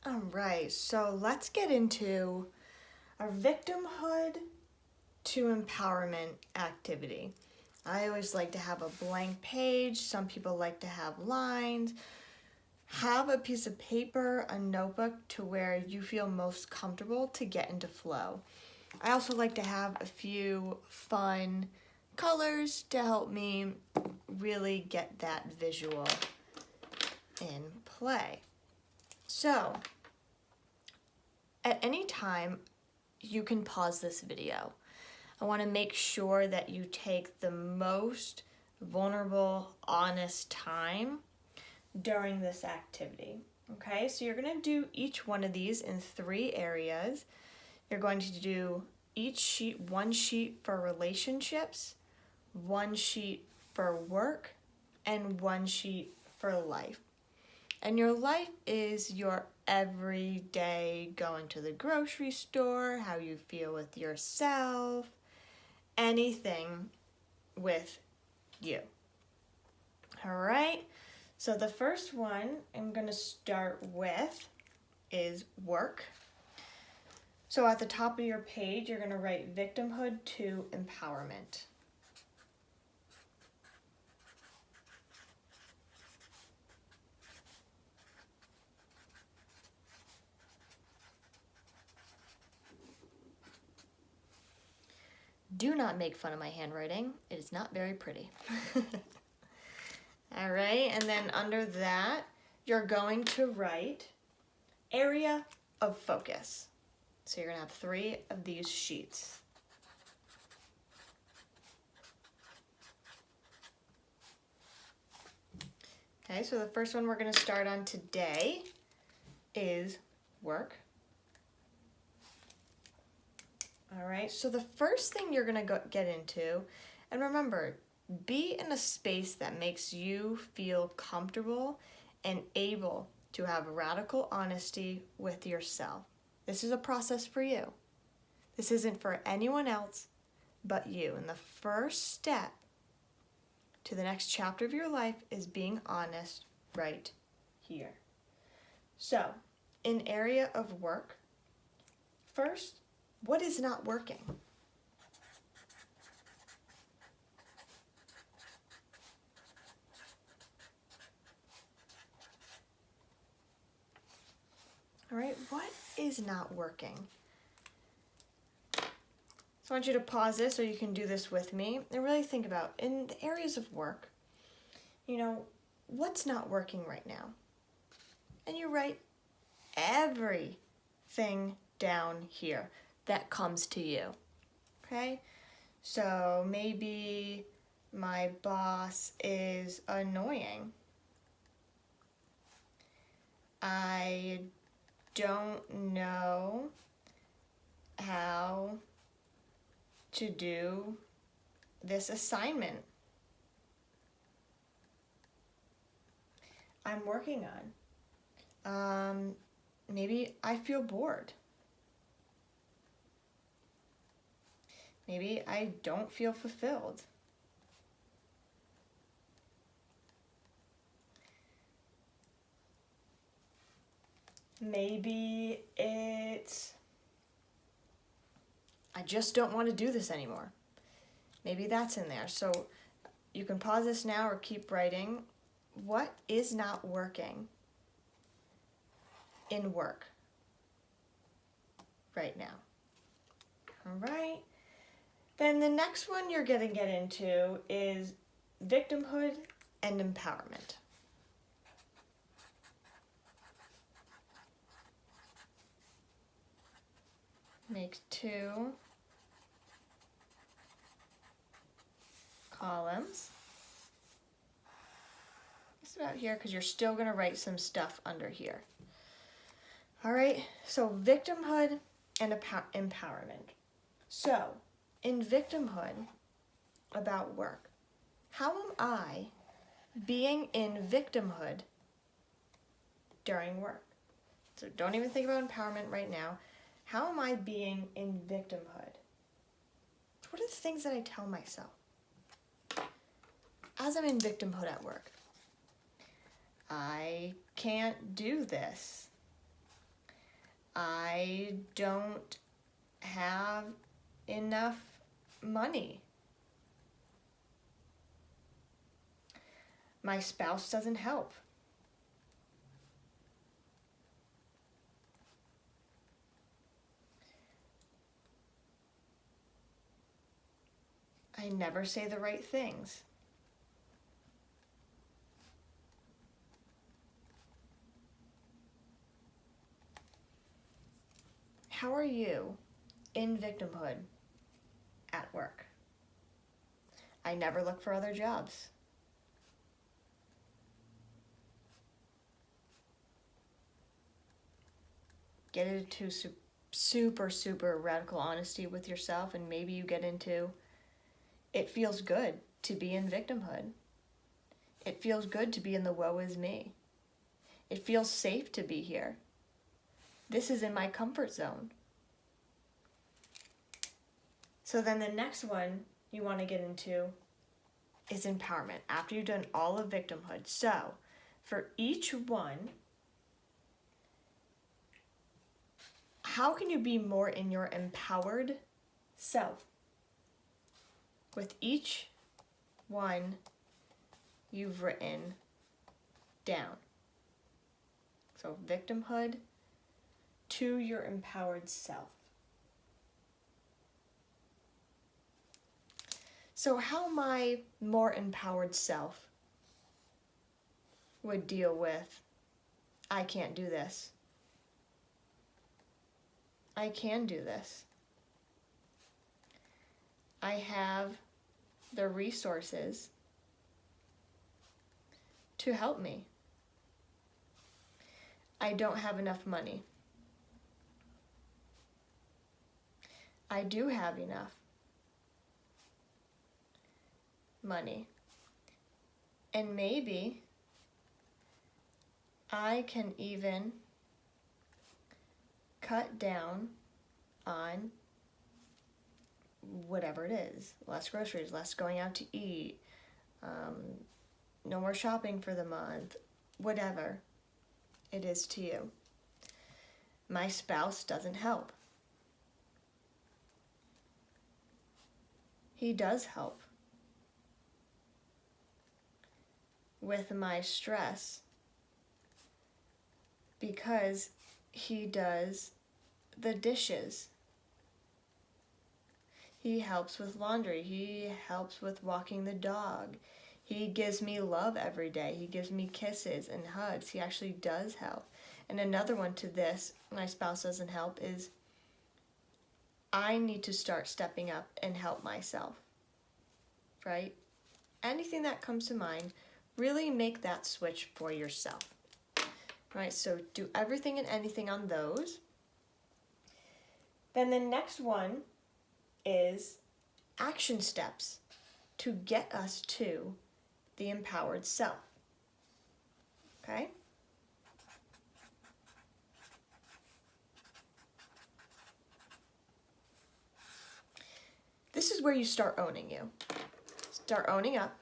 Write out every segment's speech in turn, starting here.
All right, so let's get into our victimhood to empowerment activity. I always like to have a blank page. Some people like to have lines. Have a piece of paper, a notebook to where you feel most comfortable to get into flow. I also like to have a few fun colors to help me really get that visual in play. So, at any time, you can pause this video. I want to make sure that you take the most vulnerable, honest time during this activity. Okay, so you're going to do each one of these in 3 areas. You're going to do each sheet, 1 sheet for relationships, 1 sheet for work, and 1 sheet for life. And your life is your everyday going to the grocery store, how you feel with yourself, anything with you. All right, so the first one I'm going to start with is work. So at the top of your page, you're going to write victimhood to empowerment. Do not make fun of my handwriting. It is not very pretty. All right, and then under that, you're going to write area of focus. So you're going to have 3 of these sheets. Okay, so the first one we're going to start on today is work. All right, so the first thing you're going to get into, and remember, be in a space that makes you feel comfortable and able to have radical honesty with yourself. This is a process for you. This isn't for anyone else but you. And the first step to the next chapter of your life is being honest right here. So, in area of work, first, what is not working? All right, what is not working? So I want you to pause this so you can do this with me and really think about, in the areas of work, what's not working right now? And you write everything down here that comes to you, okay? So maybe my boss is annoying. I don't know how to do this assignment I'm working on. Maybe I feel bored. Maybe I don't feel fulfilled. Maybe it's I just don't want to do this anymore. Maybe that's in there. So you can pause this now or keep writing. What is not working in work right now? All right. Then the next one you're going to get into is victimhood and empowerment. Make 2 columns. It's about here because you're still going to write some stuff under here. All right, so victimhood and empowerment. So, in victimhood about work, how am I being in victimhood during work? So don't even think about empowerment right now. How am I being in victimhood? What are the things that I tell myself as I'm in victimhood at work? I can't do this. I don't have enough money. My spouse doesn't help. I never say the right things. How are you in victimhood at work? I never look for other jobs. Get into super radical honesty with yourself, and maybe you get into, it feels good to be in victimhood. It feels good to be in the woe is me. It feels safe to be here. This is in my comfort zone. So then the next one you want to get into is empowerment after you've done all of victimhood. So for each one, how can you be more in your empowered self? With each one you've written down. So victimhood to your empowered self. So how my more empowered self would deal with, I can't do this. I can do this. I have the resources to help me. I don't have enough money. I do have enough money. And maybe I can even cut down on whatever it is. Less groceries, less going out to eat, no more shopping for the month, whatever it is to you. My spouse doesn't help. He does help with my stress because he does the dishes. He helps with laundry. He helps with walking the dog. He gives me love every day. He gives me kisses and hugs. He actually does help. And another one to this, my spouse doesn't help, is I need to start stepping up and help myself, right? Anything that comes to mind, really make that switch for yourself, right? So do everything and anything on those. Then the next one is action steps to get us to the empowered self, okay? This is where you start owning you. Start owning up,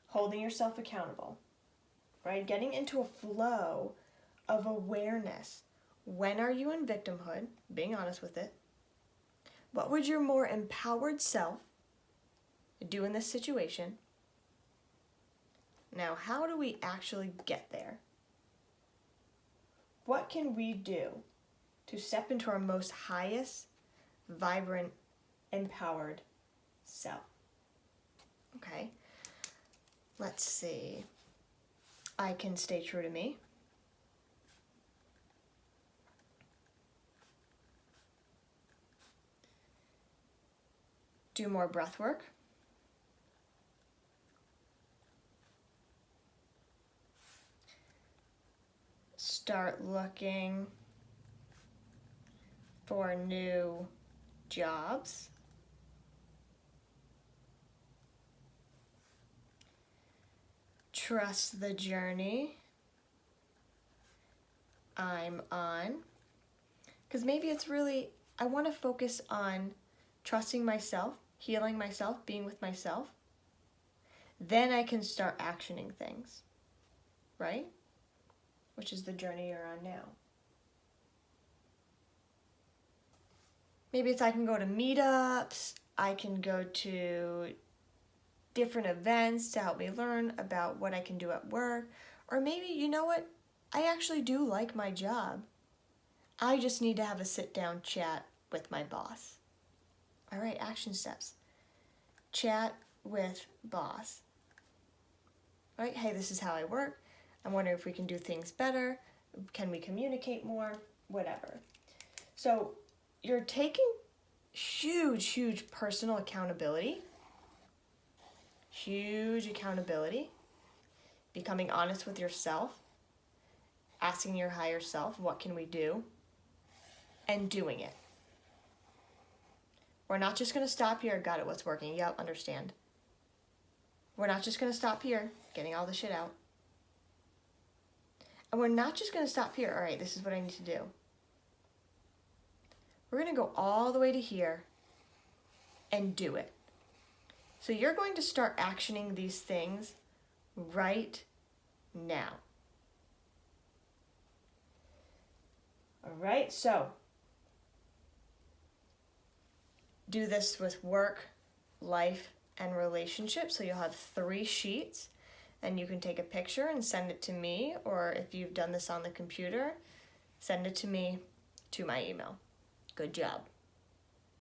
holding yourself accountable, right? Getting into a flow of awareness. When are you in victimhood? Being honest with it. What would your more empowered self do in this situation? Now, how do we actually get there? What can we do to step into our most highest, vibrant, empowered self? Okay, let's see. I can stay true to me. Do more breath work. Start looking for new jobs. Trust the journey I'm on. Because maybe it's really, I want to focus on trusting myself, healing myself, being with myself. Then I can start actioning things, right? Which is the journey you're on now. Maybe it's I can go to meetups, I can go to different events to help me learn about what I can do at work. Or maybe, you know what? I actually do like my job. I just need to have a sit-down chat with my boss. All right, action steps. Chat with boss. All right, hey, this is how I work. I'm wondering if we can do things better. Can we communicate more? Whatever. So you're taking huge personal accountability. Huge accountability. Becoming honest with yourself. Asking your higher self, what can we do? And doing it. We're not just going to stop here. Got it, what's working? Yep, understand. We're not just going to stop here, getting all the shit out. And we're not just going to stop here. All right, this is what I need to do. We're going to go all the way to here and do it. So you're going to start actioning these things right now. All right, so do this with work, life, and relationships. So you'll have 3 sheets, and you can take a picture and send it to me, or if you've done this on the computer, send it to me to my email. Good job.